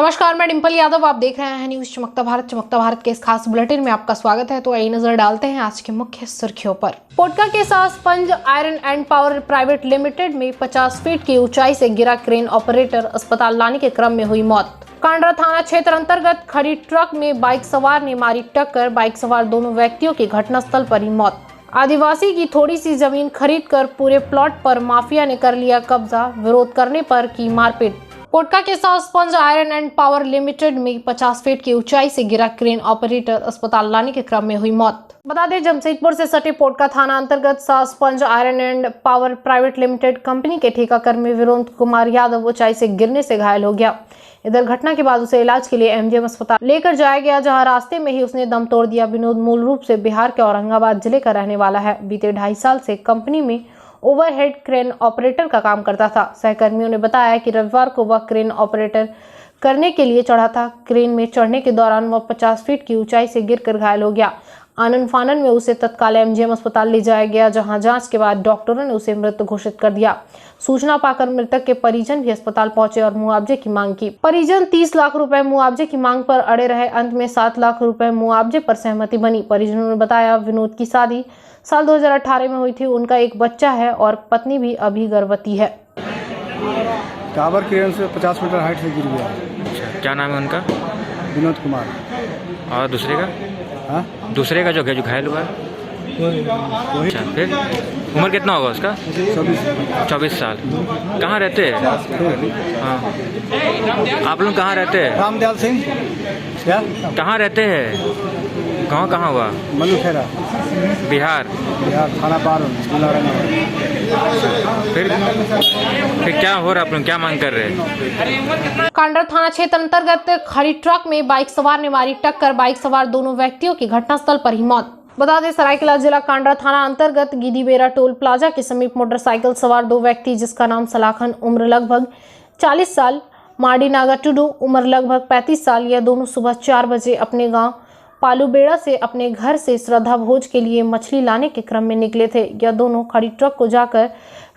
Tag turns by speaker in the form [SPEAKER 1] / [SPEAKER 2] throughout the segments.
[SPEAKER 1] नमस्कार, मैं डिंपल यादव। आप देख रहे हैं न्यूज चमकता भारत। चमकता भारत के इस खास बुलेटिन में आपका स्वागत है। तो आइए नजर डालते हैं आज के मुख्य सुर्खियों पर। पोटका के साथ sponge iron and power private limited में 50 फीट की ऊंचाई से गिरा क्रेन ऑपरेटर, अस्पताल लाने के क्रम में हुई मौत। कांडरा थाना क्षेत्र अंतर्गत खड़ी ट्रक में बाइक सवार ने मारी टक्कर, बाइक सवार दोनों व्यक्तियों की घटनास्थल पर ही मौत। आदिवासी की थोड़ी सी जमीन खरीदकर पूरे प्लॉट पर माफिया ने कर लिया कब्जा, विरोध करने पर की मारपीट। पोटका के साथ sponge iron and power limited में 50 फीट की ऊंचाई से गिरा क्रेन ऑपरेटर, अस्पताल लाने के क्रम में हुई मौत। बता दें, जमशेदपुर से सटे पोटका थाना अंतर्गत सात sponge iron and power private limited company के ठेका कर्मी विनोद कुमार यादव ऊंचाई से गिरने से घायल हो गया। इधर घटना के बाद उसे इलाज के लिए एमजीएम अस्पताल लेकर जाया गया, जहां रास्ते में ही उसने दम तोड़ दिया। विनोद मूल रूप से बिहार के औरंगाबाद जिले का रहने वाला है। बीते 2.5 साल से कंपनी में ओवरहेड क्रेन ऑपरेटर का काम करता था। सहकर्मियों ने बताया कि रविवार को वह क्रेन ऑपरेटर करने के लिए चढ़ा था। क्रेन में चढ़ने के दौरान वह 50 फीट की ऊंचाई से गिरकर घायल हो गया। आनन फानन में उसे तत्काल एमजीएम अस्पताल ले जाया गया, जहां जांच के बाद डॉक्टरों ने उसे मृत घोषित कर दिया। सूचना पाकर मृतक के परिजन भी अस्पताल पहुंचे और मुआवजे की मांग की। परिजन 30 लाख रुपए मुआवजे की मांग पर अड़े रहे। अंत में 7 लाख रुपए मुआवजे पर सहमति बनी। परिजनों ने बताया, विनोद की शादी साल 2018 में हुई थी। उनका एक बच्चा है और पत्नी भी अभी गर्भवती है।
[SPEAKER 2] टावर क्रेन से 50 मीटर हाइट से गिर गया।
[SPEAKER 3] अच्छा, क्या नाम है उनका?
[SPEAKER 2] विनोद कुमार।
[SPEAKER 3] और दूसरे का?
[SPEAKER 2] हाँ,
[SPEAKER 3] दूसरे का जो घायल हुआ है? अच्छा, फिर उम्र कितना होगा उसका? 24 साल। कहाँ रहते हैं? हाँ, आप लोग कहाँ रहते हैं?
[SPEAKER 2] रामदयाल सिंह। क्या?
[SPEAKER 3] कहाँ रहते हैं? गाँव कहाँ हुआ?
[SPEAKER 2] मलुखेरा,
[SPEAKER 3] बिहार।
[SPEAKER 2] थाना पार।
[SPEAKER 3] फिर क्या हो रहा है? आप लोग क्या मांग कर रहे हैं?
[SPEAKER 1] कांडरा थाना क्षेत्र अंतर्गत खड़ी ट्रक में बाइक सवार ने मारी टक्कर, बाइक सवार दोनों व्यक्तियों की घटनास्थल पर ही मौत। बता दें, सरायकेला जिला कांडरा थाना अंतर्गत गिदीबेरा टोल प्लाजा के समीप मोटरसाइकिल सवार 2 व्यक्ति, जिसका नाम सलाखन उम्र लगभग 40 साल, मार्डी नागा टुडू उम्र लगभग 35 साल, यह दोनों सुबह 4 बजे अपने गांव पालूबेड़ा से अपने घर से श्रद्धा भोज के लिए मछली लाने के क्रम में निकले थे। यह दोनों खड़ी ट्रक को जाकर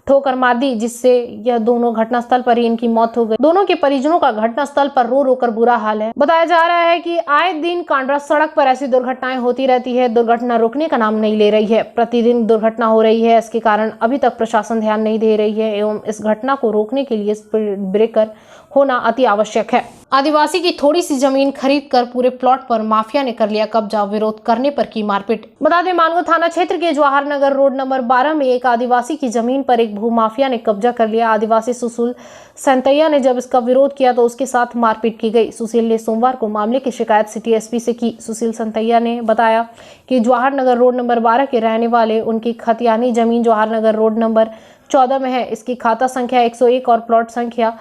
[SPEAKER 1] ठोकर मार दी, जिससे यह दोनों घटनास्थल पर ही इनकी मौत हो गई। दोनों के परिजनों का घटनास्थल पर रो रो कर बुरा हाल है। बताया जा रहा है कि आए दिन कांडरा सड़क पर ऐसी दुर्घटनाएं होती रहती है। दुर्घटना रुकने का नाम नहीं ले रही है। प्रतिदिन दुर्घटना हो रही है। इसके कारण अभी तक प्रशासन ध्यान नहीं दे रही है एवं इस घटना को रोकने के लिए स्पीड ब्रेकर होना अति आवश्यक है। आदिवासी की थोड़ी सी जमीन खरीदकर पूरे प्लॉट पर माफिया ने कर लिया कब्जा, विरोध करने पर की मारपीट। बता दें, मानगो थाना क्षेत्र के जवाहर नगर रोड नंबर 12 में एक आदिवासी की जमीन पर एक भूमाफिया ने कब्जा कर लिया। आदिवासी सुशील संतैया ने जब इसका विरोध किया तो उसके साथ मारपीट की गई। सुशील ने सोमवार को मामले की शिकायत सिटी एसपी से की। सुशील संतैया ने बताया कि जवाहर नगर रोड नंबर 12 के रहने वाले उनकी खतियानी जमीन जवाहर नगर रोड नंबर 14 में है। इसकी खाता संख्या 101 और प्लॉट संख्या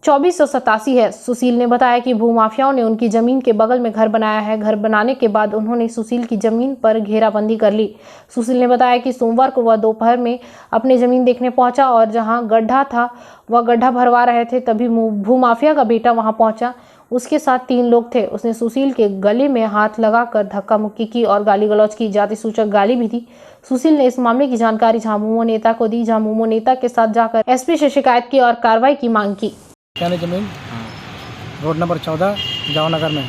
[SPEAKER 1] 2487 है। सुशील ने बताया कि भूमाफियाओं ने उनकी जमीन के बगल में घर बनाया है। घर बनाने के बाद उन्होंने सुशील की जमीन पर घेराबंदी कर ली। सुशील ने बताया कि सोमवार को वह दोपहर में अपनी जमीन देखने पहुंचा और जहां गड्ढा था वह गड्ढा भरवा रहे थे, तभी भूमाफिया का बेटा वहां पहुंचा। उसके साथ 3 लोग थे। उसने सुशील के गले में हाथ लगाकर धक्का मुक्की की और गाली गलौज की, जाति सूचक गाली भी दी। सुशील ने इस मामले की जानकारी झामुमो नेता को दी। झामुमो नेता के साथ जाकर एसपी से शिकायत की और कार्रवाई की मांग की।
[SPEAKER 2] जमीन रोड नंबर 14 जवाहर में है।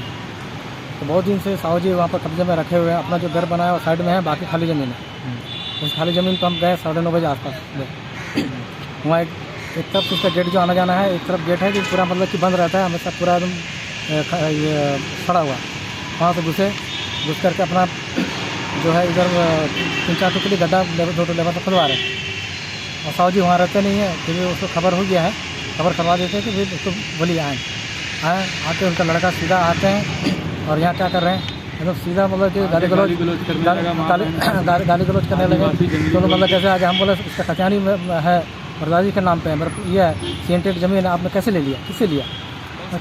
[SPEAKER 2] तो बहुत दिन से साहू जी वहाँ पर कब्जे में रखे हुए हैं। अपना जो घर बनाया वो साइड में है, बाकी खाली ज़मीन है। उस खाली ज़मीन पर हम गए 9:30 बजे आसपास। वहाँ एक तरफ उसका गेट जो आना जाना है, एक तरफ गेट है कि पूरा मतलब कि बंद रहता है हमेशा, पूरा एकदम ये खड़ा हुआ। वहाँ से घुस करके अपना जो है इधर 3-4 टुकड़ी गड्ढा लेबर से खुदवा रहे। और साहू जी वहाँ रहते नहीं है, फिर उसको खबर हो गया है, खबर करवा देते हैं कि फिर उसको बोलिए आए आके उनका लड़का सीधा आते हैं और यहाँ क्या कर रहे हैं, मतलब सीधा मतलब कि गाली गलौज करने लगे। तो मतलब कैसे आगे हम बोले इसका खतियानी है और दादी के नाम पे है, मतलब ये है सीएनटेड ज़मीन, आपने कैसे ले लिया, किससे लिया,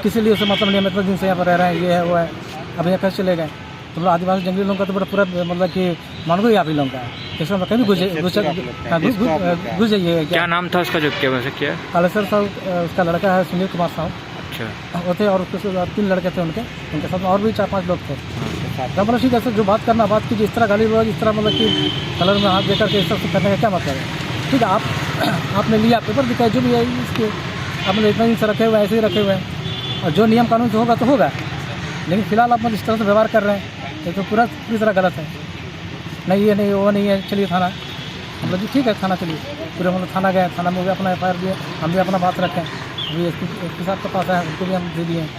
[SPEAKER 2] किसी लिए उसे मतलब नहीं, हम इतना दिन से यहाँ पर रह रहे हैं, ये है वो है, अब यहाँ कैसे चले गए। तो मतलब आदिवासी जंगली लोगों का तो पूरा मतलब कि मानगो ही आप ही लोगों का है, इसका मतलब कहीं घुस जाइए। क्या नाम था उसका जो किया? कालेश्वर साहब, उसका लड़का है सुनील कुमार साहब। अच्छा, वो थे और उसके 3 लड़के थे उनके साथ और भी 4-5 लोग थे। तो मतलब ठीक है, जो बात करना बात कीजिए, इस तरह गाली बोल, इस तरह मतलब कि कलर में हाथ देकर के इस तरह से करने का क्या मतलब है। ठीक है, आपने लिया, पेपर दिखाया, जो भी है इसके आपने इतना दिन से रखे हुए हैं, ऐसे ही रखे हुए हैं। और जो नियम कानून से होगा तो होगा, लेकिन फिलहाल आप मतलब इस तरह से व्यवहार कर रहे हैं ये तो पूरी तरह गलत है। नहीं ये नहीं वो नहीं है, चलिए थाना। मतलब जी ठीक है थाना चलिए, पूरे मतलब थाना गए, थाना में भी अपना FIR दिए, हम भी अपना बात रखें। अभी एसपी साहब के पास है, उनको भी हम दे दिए हैं।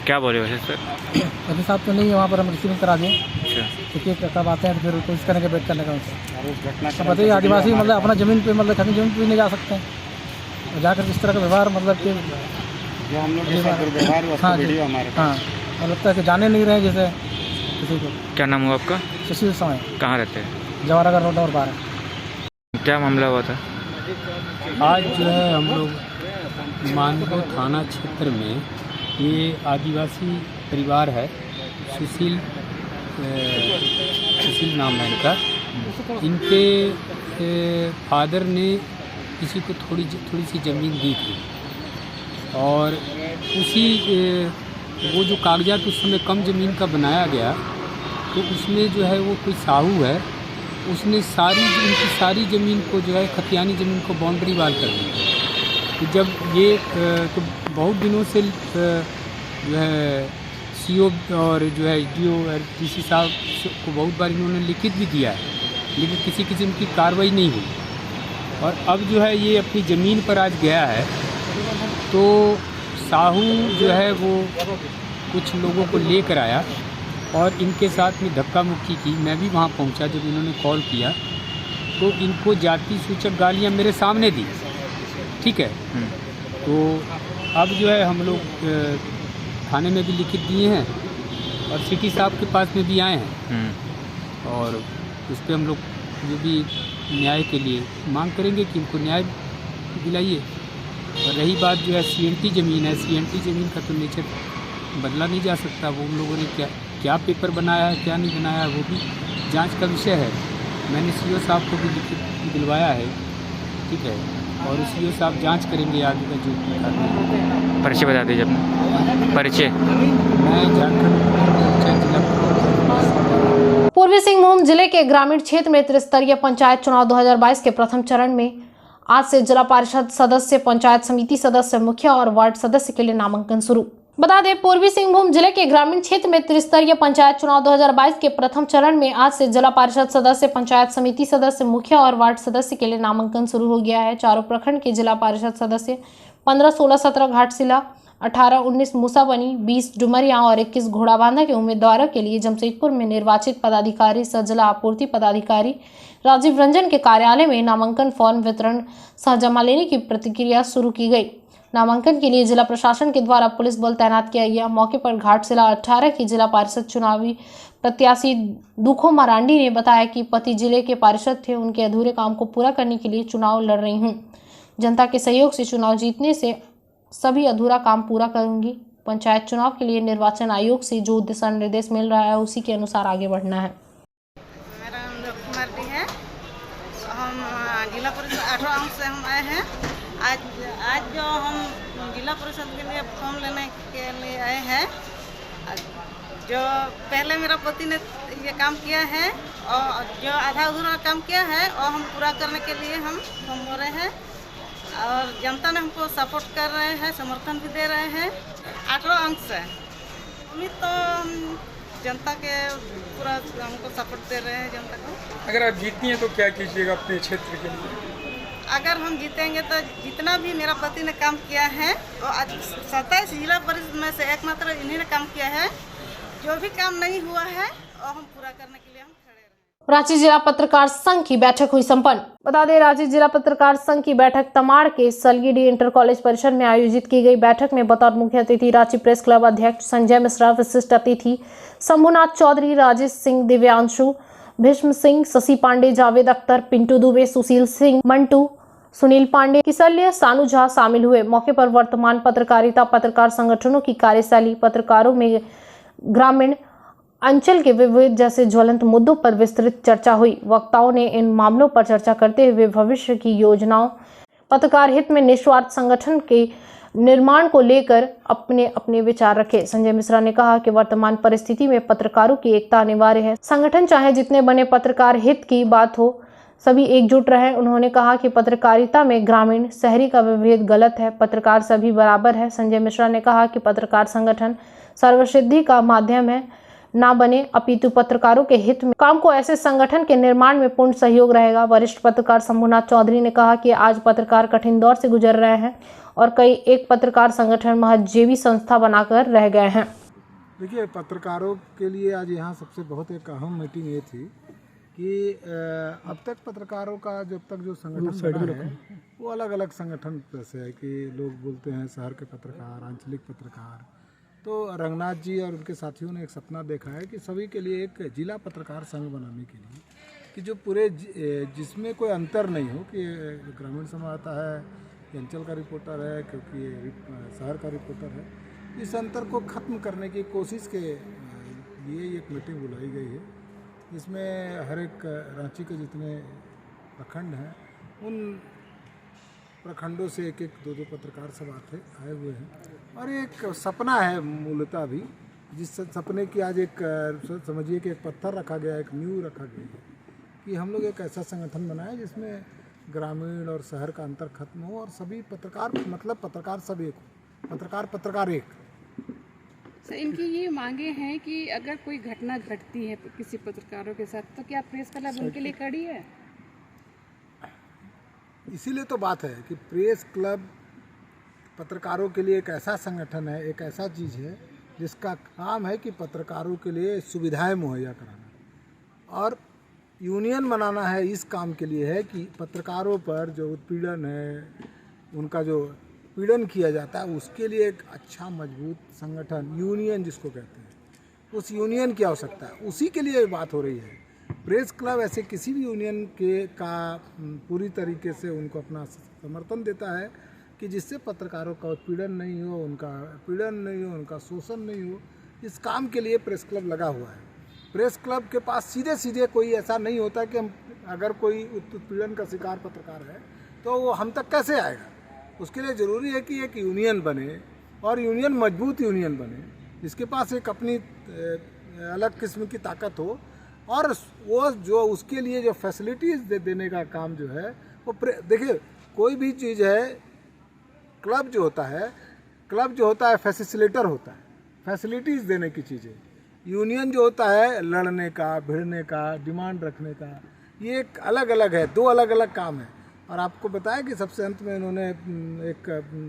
[SPEAKER 3] क्या बोले वैसे सर?
[SPEAKER 2] एसपी साहब तो नहीं है वहाँ पर, हम रिसीविंग करा दिए।
[SPEAKER 3] अच्छा,
[SPEAKER 2] क्योंकि कब आते हैं तो फिर कोशिश करेंगे वेट करने का उनसे। बताइए आदिवासी मतलब अपना ज़मीन पे मतलब अपनी ज़मीन पे भी नहीं जा सकते हैं, और जाकर इस तरह का व्यवहार मतलब कि
[SPEAKER 4] जो हम लोग के साथ दुर्व्यवहार हुआ, उसका वीडियो हमारे पास।
[SPEAKER 2] हाँ, और लगता है कि जाने नहीं रहे जैसे किसी को।
[SPEAKER 3] क्या नाम हुआ आपका?
[SPEAKER 2] सुशील समय,
[SPEAKER 3] कहाँ रहते हैं?
[SPEAKER 2] Jawahar Nagar road number 12।
[SPEAKER 3] क्या मामला हुआ था?
[SPEAKER 5] आज जो है हम लोग मानगो थाना क्षेत्र में ये आदिवासी परिवार है, सुशील नाम है इनका। इनके फादर ने किसी को थोड़ी सी ज़मीन दी थी, और उसी वो जो कागजात उस समय कम ज़मीन का बनाया गया, तो उसमें जो है वो कोई साहू है, उसने इनकी सारी ज़मीन को जो है खतियानी ज़मीन को बाउंड्री वाल कर दी। तो जब ये तो बहुत दिनों से जो है CO और जो है DO DC साहब को बहुत बार इन्होंने लिखित भी दिया है, लेकिन किसी किस्म की कार्रवाई नहीं हुई। और अब जो है ये अपनी ज़मीन पर आज गया है, तो साहू जो है वो कुछ लोगों को लेकर आया और इनके साथ में धक्का मुक्की की। मैं भी वहाँ पहुँचा जब इन्होंने कॉल किया, तो इनको जाति सूचक गालियाँ मेरे सामने दी, ठीक है। तो अब जो है हम लोग थाने में भी लिखित दिए हैं और सिटी साहब के पास में भी आए हैं, और उस पर हम लोग जो भी न्याय के लिए मांग करेंगे कि इनको न्याय दिलाइए। और रही बात जो है CNT ज़मीन है, CNT ज़मीन का तो नेचर बदला नहीं जा सकता। वो उन लोगों ने क्या पेपर बनाया है, क्या नहीं बनाया है, वो भी जांच का विषय है। मैंने CO साहब को भी लिखित दिलवाया है, ठीक है, और CO साहब जांच करेंगे आगे का जो कार्रवाई।
[SPEAKER 3] परिचय बता दीजिए अपना परिचय।
[SPEAKER 5] मैं झारखंड पंचायत जिला
[SPEAKER 1] पूर्वी सिंहभूम जिले के ग्रामीण क्षेत्र में त्रिस्तरीय पंचायत चुनाव 2022 के प्रथम चरण में आज से जिला परिषद सदस्य, पंचायत समिति सदस्य, मुखिया और वार्ड सदस्य के लिए नामांकन शुरू। बता दें, पूर्वी सिंहभूम जिले के ग्रामीण क्षेत्र में त्रिस्तरीय पंचायत चुनाव 2022 के प्रथम चरण में आज से जिला परिषद सदस्य, पंचायत समिति सदस्य, मुखिया और वार्ड सदस्य के लिए नामांकन शुरू हो गया है। चारों प्रखंड के जिला परिषद सदस्य 15, 16, 17 घाटशिला, 18, 19 मूसाबनी, 20 डुमरिया और 21 घोड़ाबांधा के उम्मीदवारों के लिए जमशेदपुर में निर्वाचित पदाधिकारी सह जिला आपूर्ति पदाधिकारी राजीव रंजन के कार्यालय में नामांकन फॉर्म वितरण सह जमा लेने की प्रक्रिया शुरू की गई। नामांकन के लिए जिला प्रशासन के द्वारा पुलिस बल तैनात किया गया। मौके पर घाटशिला 18 की जिला पार्षद चुनावी प्रत्याशी दुखो मरांडी ने बताया कि पति जिले के पार्षद थे, उनके अधूरे काम को पूरा करने के लिए चुनाव लड़ रही हूँ। जनता के सहयोग से चुनाव जीतने से सभी अधूरा काम पूरा करूंगी। पंचायत चुनाव के लिए निर्वाचन आयोग से जो दिशा निर्देश मिल रहा है उसी के अनुसार आगे बढ़ना है।
[SPEAKER 6] मेरा नाम दुखो मरांडी है। हम जिला परिषद 18 अंक से हम आए हैं। आज जो हम जिला परिषद के लिए फॉर्म लेने के लिए आए हैं, जो पहले मेरा पति ने ये काम किया है और जो आधा अधूरा काम किया है और हम पूरा करने के लिए हम फॉर्म भर रहे हैं, और जनता ने हमको सपोर्ट कर रहे हैं, समर्थन भी दे रहे हैं। 18 अंक से उम्मीद तो जनता के पूरा हमको सपोर्ट दे रहे हैं जनता को।
[SPEAKER 7] अगर आप जीतती हैं तो क्या कीजिएगा अपने क्षेत्र के लिए?
[SPEAKER 6] अगर हम जीतेंगे तो जितना भी मेरा पति ने काम किया है और 27 जिला परिषद में से एकमात्र इन्हीं ने काम किया है। जो भी काम नहीं हुआ है और हम पूरा करने के लिए हम खड़े रहें।
[SPEAKER 1] रांची जिला पत्रकार संघ की बैठक हुई संपन्न। बता दें, रांची जिला पत्रकार संघ की बैठक तमाड़ के सलगीडी इंटर कॉलेज परिसर में आयोजित की गई। बैठक में बतौर मुख्य अतिथि रांची प्रेस क्लब अध्यक्ष संजय मिश्रा, विशिष्ट अतिथि शंभुनाथ चौधरी, राजेश सिंह, दिव्यांशु, भीष्म सिंह, शशि पांडे, जावेद अख्तर, पिंटू दुबे, सुशील सिंह, मंटू, सुनील पांडे, किसल्य, सानू झा शामिल हुए। मौके पर वर्तमान पत्रकारिता, पत्रकार संगठनों की कार्यशैली, पत्रकारों में ग्रामीण अंचल के विविध जैसे ज्वलंत मुद्दों पर विस्तृत चर्चा हुई। वक्ताओं ने इन मामलों पर चर्चा करते हुए भविष्य की योजनाओं, पत्रकार हित में निस्वार्थ संगठन के निर्माण को लेकर अपने अपने विचार रखे। संजय मिश्रा ने कहा कि वर्तमान परिस्थिति में पत्रकारों की एकता अनिवार्य है। संगठन चाहे जितने बने, पत्रकार हित की बात हो, सभी एकजुट रहे। उन्होंने कहा कि पत्रकारिता में ग्रामीण शहरी का विभेद गलत है, पत्रकार सभी बराबर है। संजय मिश्रा ने कहा कि पत्रकार संगठन सर्वसिद्धि का माध्यम है ना बने, अपितु पत्रकारों के हित में काम को ऐसे संगठन के निर्माण में पूर्ण सहयोग रहेगा। वरिष्ठ पत्रकार शंभुनाथ चौधरी ने कहा कि आज पत्रकार कठिन दौर से गुजर रहे हैं और कई एक पत्रकार संगठन महज जेबी संस्था बनाकर रह गए हैं।
[SPEAKER 8] देखिए, पत्रकारों के लिए आज यहाँ सबसे बहुत एक अहम मीटिंग ये थी कि अब तक पत्रकारों का जब तक जो संगठन बना है वो अलग अलग संगठन जैसे है कि लोग बोलते हैं शहर के पत्रकार, आंचलिक पत्रकार। तो रंगनाथ जी और उनके साथियों ने एक सपना देखा है कि सभी के लिए एक जिला पत्रकार संघ बनाने के लिए कि जो पूरे जिसमें कोई अंतर नहीं हो कि ग्रामीण संवाददाता है, अंचल का रिपोर्टर है, क्योंकि शहर का रिपोर्टर है, इस अंतर को ख़त्म करने की कोशिश के लिए एक मीटिंग बुलाई गई है। इसमें हर एक रांची के जितने प्रखंड हैं उन प्रखंडों से एक एक दो पत्रकार सब आए हुए हैं और एक सपना है मूलतः भी, जिस सपने की आज एक समझिए कि एक पत्थर रखा गया, एक नींव रखा गया है कि हम लोग एक ऐसा संगठन बनाए जिसमें ग्रामीण और शहर का अंतर खत्म हो और सभी पत्रकार मतलब पत्रकार सब एक हो, पत्रकार एक।
[SPEAKER 9] सर, इनकी ये मांगे हैं कि अगर कोई घटना घटती है किसी पत्रकारों के साथ तो क्या प्रेस क्लब उनके लिए खड़ी है?
[SPEAKER 8] इसीलिए तो बात है कि प्रेस क्लब पत्रकारों के लिए एक ऐसा संगठन है, एक ऐसा चीज़ है जिसका काम है कि पत्रकारों के लिए सुविधाएं मुहैया कराना और यूनियन बनाना है। इस काम के लिए है कि पत्रकारों पर जो उत्पीड़न है, उनका जो पीड़न किया जाता है, उसके लिए एक अच्छा मजबूत संगठन यूनियन जिसको कहते हैं, उस यूनियन की आवश्यकता है। उसी के लिए बात हो रही है। प्रेस क्लब ऐसे किसी भी यूनियन के का पूरी तरीके से उनको अपना समर्थन देता है कि जिससे पत्रकारों का उत्पीड़न नहीं हो, उनका पीड़न नहीं हो, उनका शोषण नहीं हो। इस काम के लिए प्रेस क्लब लगा हुआ है। प्रेस क्लब के पास सीधे सीधे कोई ऐसा नहीं होता कि हम अगर कोई उत्पीड़न का शिकार पत्रकार है तो वो हम तक कैसे आएगा। उसके लिए ज़रूरी है कि एक यूनियन बने और यूनियन मजबूत यूनियन बने, जिसके पास एक अपनी अलग किस्म की ताकत हो और वो जो उसके लिए जो फैसिलिटीज़ देने का काम जो है वो देखिए, कोई भी चीज़ है, क्लब जो होता है फैसिलिटेटर होता है, फैसिलिटीज़ देने की चीज़ है। यूनियन जो होता है लड़ने का, भिड़ने का, डिमांड रखने का, ये एक अलग अलग है, दो अलग अलग काम है। और आपको बताया कि सबसे अंत में इन्होंने एक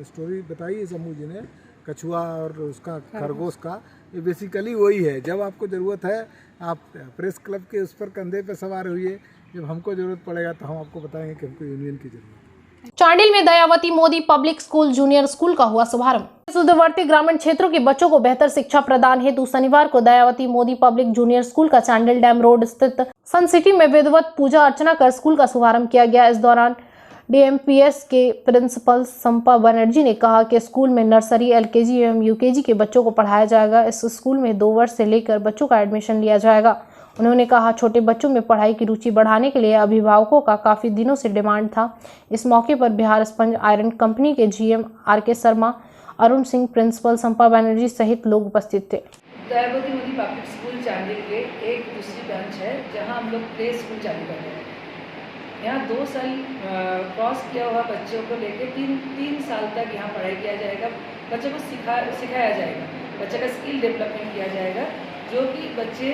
[SPEAKER 8] स्टोरी बताई है शंभू जी ने, कछुआ और उसका खरगोश का। ये बेसिकली वही है। जब आपको ज़रूरत है आप प्रेस क्लब के उस पर कंधे पर सवार हुई, जब हमको ज़रूरत पड़ेगा तो हम आपको बताएंगे कि हमको यूनियन की ज़रूरत है।
[SPEAKER 1] चांडिल में Dayawati Modi public school junior school का हुआ शुभारंभ। सुदूरवर्ती ग्रामीण क्षेत्रों के बच्चों को बेहतर शिक्षा प्रदान हेतु शनिवार को Dayawati Modi public junior school का चांडिल डैम रोड स्थित सन सिटी में विधिवत पूजा अर्चना कर स्कूल का शुभारंभ किया गया। इस दौरान डीएमपीएस के प्रिंसिपल संपा बनर्जी ने कहा कि स्कूल में नर्सरी, एलकेजी एवं यूकेजी के बच्चों को पढ़ाया जाएगा। इस स्कूल में 2 वर्ष से लेकर बच्चों का एडमिशन लिया जाएगा। उन्होंने कहा, छोटे बच्चों में पढ़ाई की रुचि बढ़ाने के लिए अभिभावकों का काफ़ी दिनों से डिमांड था। इस मौके पर बिहार स्पंज आयरन कंपनी के GM RK Sharma, Arun Singh, principal Sampa Banerjee सहित लोग उपस्थित थे।
[SPEAKER 10] दयावती मोदी पब्लिक स्कूल चांडिल के एक दूसरी ब्रांच है जहां हम लोग प्ले स्कूल चालू कर रहे हैं। यहाँ 2 साल क्रॉस किया हुआ बच्चों को लेकर 3 साल तक यहाँ पढ़ाई किया जाएगा। बच्चों को सिखाया जाएगा, बच्चे का स्किल डेवलपमेंट किया जाएगा, जो कि बच्चे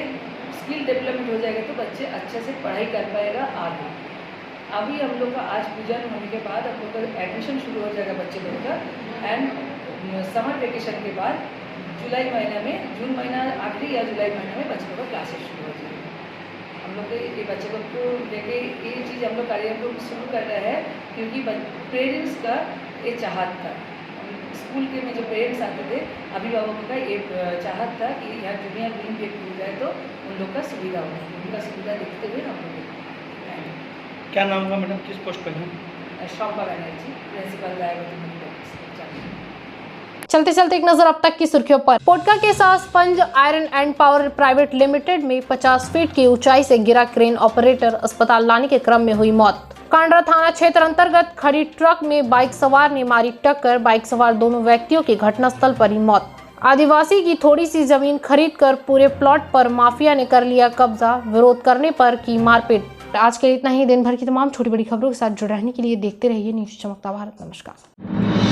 [SPEAKER 10] स्किल डेवलपमेंट हो जाएगा तो बच्चे अच्छे से पढ़ाई कर पाएगा आगे। अभी हम लोग का आज पूजन होने के बाद हम लोग का एडमिशन शुरू हो जाएगा बच्चे लोग का। एंड समर वेकेशन के बाद जुलाई महीना में, जून महीना आखिरी या जुलाई महीना में बच्चों का क्लासेस शुरू हो जाएगा। हम लोग ये बच्चे को लेके ये चीज़ हम लोग कार्यक्रम को शुरू कर रहे हैं क्योंकि पेरेंट्स का ये चाहत था। स्कूल के में जो पेरेंट्स आते थे, अभिभावकों का ये चाहत था कि यहाँ जूनियर विंग भी खुल जाए तो उन लोग का सुविधा हो, उनका सुविधा देखते हुए हम लोग।
[SPEAKER 7] क्या नाम होगा मैडम, किस पोस्ट पर हैं?
[SPEAKER 10] Shampa Banerjee, principal Dayawati Modi public school.
[SPEAKER 1] चलते चलते एक नजर अब तक की सुर्खियों पर। पोटका के साथ sponge iron and power private limited में 50 फीट की ऊंचाई से गिरा क्रेन ऑपरेटर अस्पताल लाने के क्रम में हुई मौत। कांड्रा थाना क्षेत्र अंतर्गत खड़ी ट्रक में बाइक सवार ने मारी टक्कर, बाइक सवार दोनों व्यक्तियों की घटनास्थल पर ही मौत। आदिवासी की थोड़ी सी जमीन खरीदकर पूरे प्लॉट पर माफिया ने कर लिया कब्जा, विरोध करने पर की मारपीट। आज के लिए इतना ही। दिन भर की तमाम छोटी बड़ी खबरों के साथ जुड़े रहने के लिए देखते रहिए न्यूज़ चमकता भारत। नमस्कार।